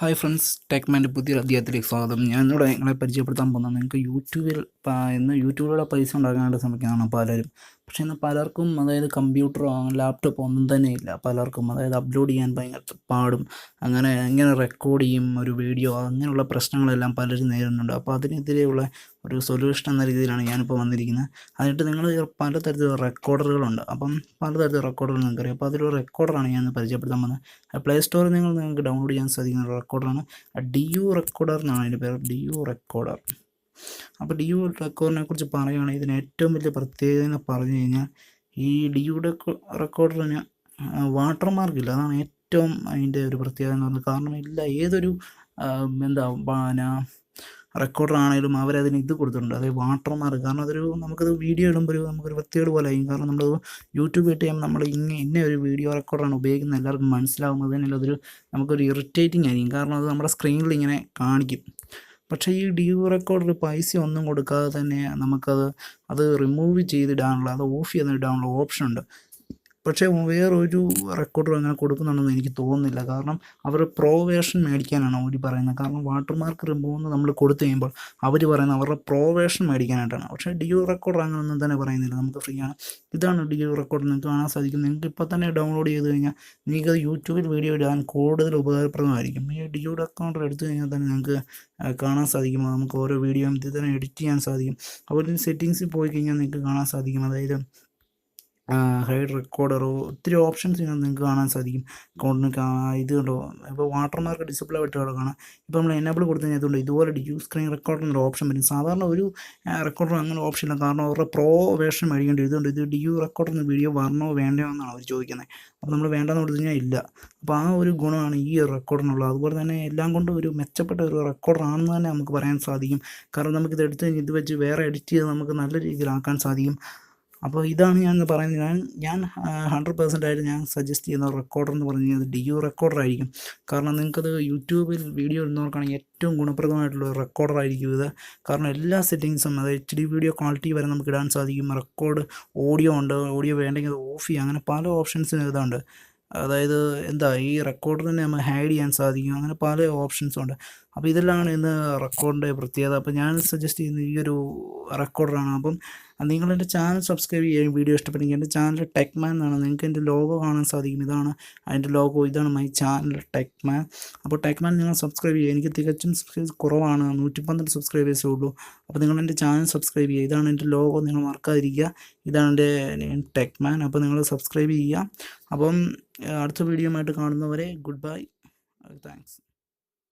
Hi friends, ടെക്മാൻ്റെ പുതിയൊരു അധ്യായത്തിലേക്ക് സ്വാഗതം. ഞാനിവിടെ നിങ്ങളെ പരിചയപ്പെടുത്താൻ പോകുന്നത് നിങ്ങൾക്ക് ഇന്ന് യൂട്യൂബിലൂടെ പൈസ ഉണ്ടാക്കാനായിട്ട് ശ്രമിക്കുന്നതാണ് പലരും. പക്ഷേ ഇന്ന് പലർക്കും കമ്പ്യൂട്ടറോ ലാപ്ടോപ്പോ ഒന്നും തന്നെ ഇല്ല. പലർക്കും അപ്ലോഡ് ചെയ്യാൻ ഭയങ്കര പാടും, അങ്ങനെ എങ്ങനെ റെക്കോർഡ് ചെയ്യും ഒരു വീഡിയോ, അങ്ങനെയുള്ള പ്രശ്നങ്ങളെല്ലാം പലരും നേരിടുന്നുണ്ട്. അപ്പോൾ അതിനെതിരെയുള്ള ഒരു സൊല്യൂഷൻ എന്ന രീതിയിലാണ് ഞാനിപ്പോൾ വന്നിരിക്കുന്നത്. അതിട്ട് നിങ്ങൾ പലതരത്തിലുള്ള റെക്കോർഡറുകളുണ്ട്. പലതരത്തിലുള്ള റെക്കോർഡറുകൾ നിങ്ങൾക്കറിയാം. അപ്പോൾ അതിലൊരു റെക്കോർഡറാണ് ഞാൻ പരിചയപ്പെടുത്താൻ പോകുന്നത്. പ്ലേ സ്റ്റോറിൽ നിങ്ങൾക്ക് ഡൗൺലോഡ് ചെയ്യാൻ സാധിക്കുന്ന ഒരു റെക്കോർഡറാണ് DU റെക്കോർഡർ എന്നാണ് അതിൻ്റെ പേര്, DU റെക്കോർഡർ. അപ്പോൾ DU റെക്കോർഡറിനെ കുറിച്ച് പറയുകയാണെങ്കിൽ ഇതിന് ഏറ്റവും വലിയ പ്രത്യേകത എന്ന് പറഞ്ഞു കഴിഞ്ഞാൽ ഈ DU റെക്കോർഡറിന് വാട്ടർമാർക്കില്ല. അതാണ് ഏറ്റവും അതിൻ്റെ ഒരു പ്രത്യേകത എന്ന് പറയുന്നത്. കാരണം ഏതൊരു റെക്കോർഡറാണെങ്കിലും അവരതിന് കൊടുത്തിട്ടുണ്ട്, അതായത് വാട്ടർമാർക്ക്. കാരണം നമുക്കത് വീഡിയോ ഇടുമ്പോൾ നമുക്കൊരു വൃത്തികേട് പോലെ ആയിരിക്കും. കാരണം നമ്മൾ യൂട്യൂബ് ഇട്ട് കഴിയുമ്പോൾ നമ്മൾ ഇന്ന ഒരു വീഡിയോ റെക്കോർഡറാണ് ഉപയോഗിക്കുന്നത് എല്ലാവർക്കും മനസ്സിലാകുന്നത് തന്നെ നമുക്കൊരു ഇറിറ്റേറ്റിംഗ് ആയിരിക്കും. കാരണം അത് നമ്മുടെ സ്ക്രീനിൽ ഇങ്ങനെ കാണിക്കും. പക്ഷേ ഈ DU റെക്കോർഡർ പൈസ ഒന്നും കൊടുക്കാതെ തന്നെ അത് റിമൂവ് ചെയ്തിടാനുള്ള, അത് ഓഫ് ചെയ്തിടാനുള്ള ഓപ്ഷൻ ഉണ്ട്. പക്ഷേ വേറൊരു റെക്കോർഡർ അങ്ങനെ കൊടുക്കുന്നുണ്ടെന്ന് എനിക്ക് തോന്നുന്നില്ല. കാരണം അവർ പ്രോ വേർഷൻ മേടിക്കാനാണ് അവർ പറയുന്നത്. കാരണം വാട്ടർമാർക്ക് റിമൂവ് നമ്മൾ കൊടുത്തു കഴിയുമ്പോൾ അവർ പറയുന്നത് അവരുടെ പ്രോ വേർഷൻ മേടിക്കാനായിട്ടാണ്. പക്ഷേ DU റെക്കോർഡർ അങ്ങനെയൊന്നും തന്നെ പറയുന്നില്ല, നമുക്ക് ഫ്രീ ആണ്. ഇതാണ് DU റെക്കോർഡർ, നിങ്ങൾക്ക് കാണാൻ സാധിക്കും. നിങ്ങൾക്ക് ഇപ്പോൾ തന്നെ ഡൗൺലോഡ് ചെയ്ത് കഴിഞ്ഞാൽ നിങ്ങൾക്കത് യൂട്യൂബിൽ വീഡിയോ ഇടാൻ കൂടുതൽ ഉപകാരപ്രദമായിരിക്കും. ഈ DU റെക്കോർഡർ എടുത്തു കഴിഞ്ഞാൽ തന്നെ നിങ്ങൾക്ക് കാണാൻ സാധിക്കും. നമുക്ക് ഓരോ വീഡിയോയും ഇതിൽ തന്നെ എഡിറ്റ് ചെയ്യാൻ സാധിക്കും. അതുപോലെ സെറ്റിങ്സിൽ പോയി കഴിഞ്ഞാൽ നിങ്ങൾക്ക് കാണാൻ സാധിക്കും. അതായത് ഹൈഡ് റെക്കോർഡറോ ഒത്തിരി ഓപ്ഷൻസ് നിങ്ങൾക്ക് കാണാൻ സാധിക്കും. ഇത് കണ്ടോ, ഇപ്പോൾ വാട്ടർമാർക്ക് ഡിസ്പ്ലേ വിട്ട് കിടക്കണം. ഇപ്പോൾ നമ്മൾ എനേബിൾ കൊടുത്തു കഴിഞ്ഞാൽ ഇതുപോലെ DU സ്ക്രീൻ റെക്കോർഡർ എന്നൊരു ഓപ്ഷൻ വരും. സാധാരണ ഒരു റെക്കോർഡർ അങ്ങനെ ഓപ്ഷൻ ഇല്ല. കാരണം അവരുടെ പ്രോ വേർഷൻ മേടിക്കേണ്ടി ഇതുകൊണ്ട് ഇത് DU റെക്കോർഡറിന് വീഡിയോ വരണോ വേണ്ടയോ എന്നാണ് അവർ ചോദിക്കുന്നത്. അപ്പോൾ നമ്മൾ വേണ്ടെന്ന് കൊടുത്തു കഴിഞ്ഞാൽ ഇല്ല. അപ്പോൾ ആ ഒരു ഗുണമാണ് ഈ റെക്കോർഡിനുള്ളത്. അതുപോലെ തന്നെ എല്ലാം കൊണ്ടും ഒരു മെച്ചപ്പെട്ട ഒരു റെക്കോർഡറാണെന്ന് തന്നെ നമുക്ക് പറയാൻ സാധിക്കും. കാരണം നമുക്കിത് എടുത്ത് കഴിഞ്ഞ് ഇത് വെച്ച് വേറെ എഡിറ്റ് ചെയ്ത് നമുക്ക് നല്ല രീതിയിലാക്കാൻ സാധിക്കും. അപ്പോൾ ഇതാണ് ഞാൻ പറയുന്നത്. ഞാൻ 100% ഞാൻ സജസ്റ്റ് ചെയ്യുന്ന റെക്കോർഡർ എന്ന് പറഞ്ഞു കഴിഞ്ഞാൽ DU റെക്കോർഡറായിരിക്കും. കാരണം നിങ്ങൾക്കത് യൂട്യൂബിൽ വീഡിയോ ഇടുന്നവർക്കാണെങ്കിൽ ഏറ്റവും ഗുണപ്രദമായിട്ടുള്ള റെക്കോർഡറായിരിക്കും ഇത്. കാരണം എല്ലാ സെറ്റിങ്സും, അതായത് HD വീഡിയോ ക്വാളിറ്റി വരെ നമുക്ക് ഇടാൻ സാധിക്കും. റെക്കോർഡ് ഓഡിയോ ഉണ്ട്, ഓഡിയോ വേണ്ടെങ്കിൽ അത് ഓഫ് ചെയ്യാം. അങ്ങനെ പല ഓപ്ഷൻസിനും ഇതുണ്ട്. അതായത് ഈ റെക്കോർഡറിനെ നമ്മൾ ഹൈഡ് ചെയ്യാൻ സാധിക്കും. അങ്ങനെ പല ഓപ്ഷൻസും ഉണ്ട്. അപ്പോൾ ഇതെല്ലാം ഇന്ന് റെക്കോർഡിൻ്റെ പ്രത്യേകത. അപ്പോൾ ഞാൻ സജസ്റ്റ് ചെയ്യുന്നത് ഈ ഒരു റെക്കോർഡറാണ്. അപ്പം നിങ്ങളെൻ്റെ ചാനൽ സബ്സ്ക്രൈബ് ചെയ്യുക. വീഡിയോ ഇഷ്ടപ്പെട്ടെങ്കിൽ എൻ്റെ ചാനൽ ടെക്മാൻ എന്നാണ്. നിങ്ങൾക്ക് എൻ്റെ ലോഗോ കാണാൻ സാധിക്കും. ഇതാണ് അതിൻ്റെ ലോഗോ, ഇതാണ് മൈ ചാനൽ ടെക്മാൻ. അപ്പോൾ ടെക്മാൻ നിങ്ങൾ സബ്സ്ക്രൈബ് ചെയ്യുക. എനിക്ക് തികച്ചും സബ്സ്ക്രൈബ് കുറവാണ്, 112 സബ്സ്ക്രൈബേഴ്സേ ഉള്ളൂ. അപ്പോൾ നിങ്ങൾ എൻ്റെ ചാനൽ സബ്സ്ക്രൈബ് ചെയ്യുക. ഇതാണ് എൻ്റെ ലോഗോ, നിങ്ങൾ മറക്കാതിരിക്കുക. ഇതാണ് എൻ്റെ ടെക്മാൻ. അപ്പോൾ നിങ്ങൾ സബ്സ്ക്രൈബ് ചെയ്യുക. അപ്പം അടുത്ത വീഡിയോ ആയിട്ട് കാണുന്നവരെ ഗുഡ് ബൈ, താങ്ക്സ്.